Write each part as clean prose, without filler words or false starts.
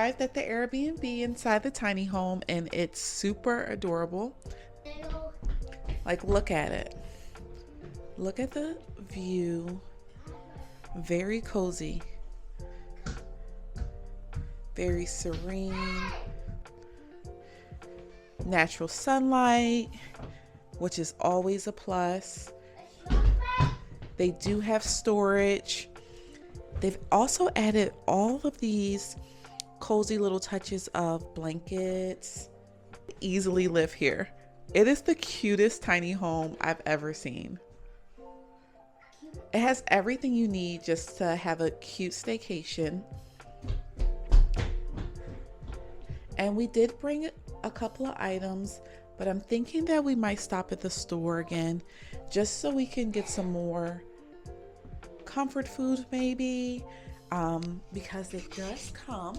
arrived at the Airbnb inside the tiny home and it's super adorable. Like, look at it. Look at the view. Very cozy. Very serene. Natural sunlight, which is always a plus. They do have storage. They've also added all of these cozy little touches of blankets. Easily live here. It is the cutest tiny home I've ever seen. It has everything you need just to have a cute staycation. And we did bring a couple of items, but I'm thinking that we might stop at the store again just so we can get some more comfort food maybe, because they just come.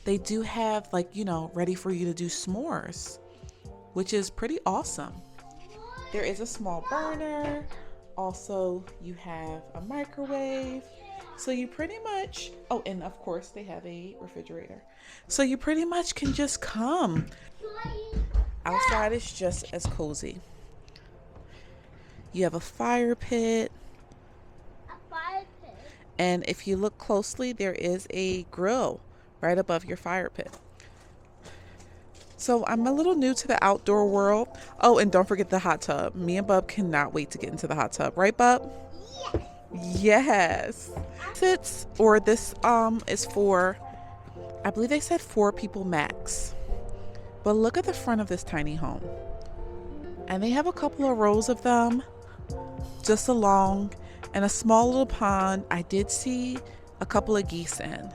They do have, like, you know, ready for you to do s'mores, which is pretty awesome. There is a small burner. Also, you have a microwave. So you pretty much, oh, and of course they have a refrigerator. So you pretty much can just come. Outside is just as cozy. You have a fire pit. And if you look closely, there is a grill right above your fire pit. So I'm a little new to the outdoor world. Oh, and don't forget the hot tub. Me and Bub cannot wait to get into the hot tub. Right, Bub? Yes. This is for, I believe they said 4 people max. But look at the front of this tiny home. And they have a couple of rows of them just along, and a small little pond. I did see a couple of geese in.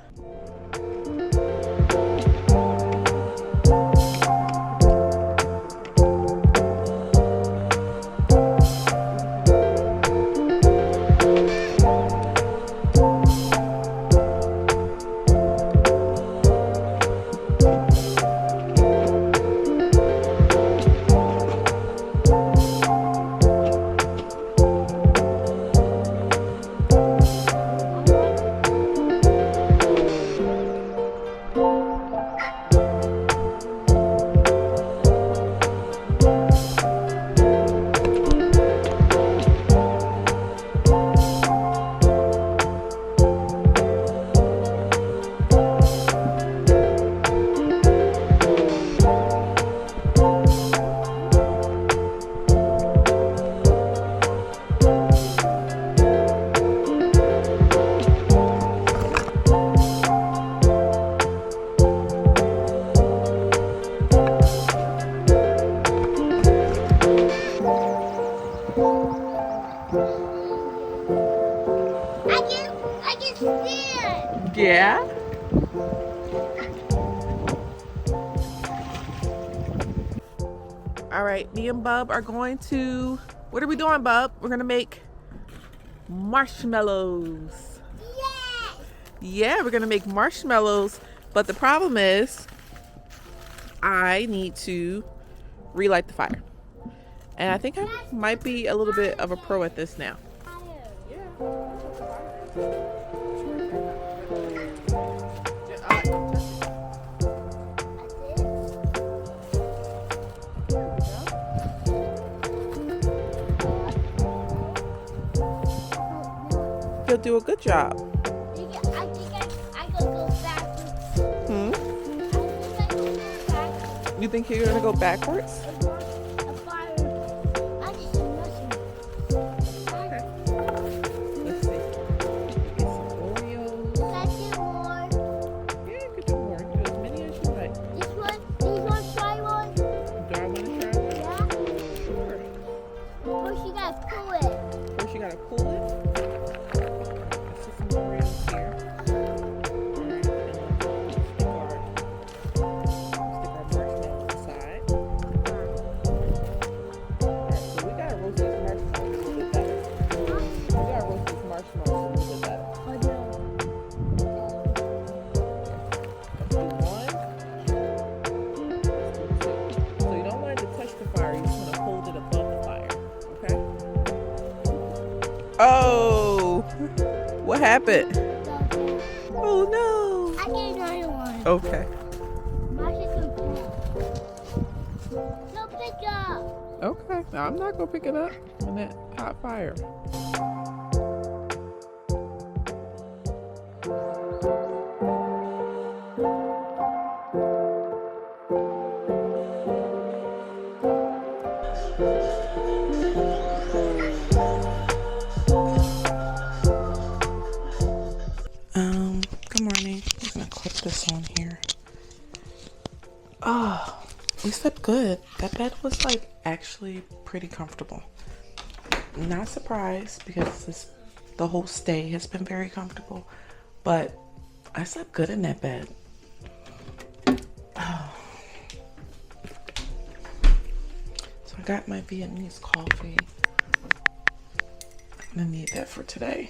Yeah. All right, me and Bub are going to, what are we doing, Bub? We're gonna make marshmallows. Yes. Yeah, we're gonna make marshmallows, but the problem is I need to relight the fire. And I think I might be a little bit of a pro at this now. You'll do a good job. I think I could go backwards. Hmm? I think I could go back. You think you're gonna go backwards? A fire. I just Okay. Let's see. Get some Oreos. Can I do more? Yeah, you could do more. You can do as many as you like. This one? These ones try one? Do I want to try one? Yeah. Sure. First you gotta pull it. First, you gotta pull it. Let's put some Oreos here. Alright, and then stick our marshmallows aside. Alright, so we gotta roast these marshmallows a little bit better. We gotta roast these marshmallows a little bit better. Oh no. Let's do one. Let's do two. So you don't want it to touch the fire, you just want to hold it above the fire. Okay? Oh! What happened? Oh no! I Okay. No pick up. Okay. I'm not gonna pick it up on that hot fire. Good morning. I'm gonna clip this on here. Oh, we slept good. That bed was like actually pretty comfortable. Not surprised because the whole stay has been very comfortable, but I slept good in that bed. Oh. So I got my Vietnamese coffee. I'm gonna need that for today.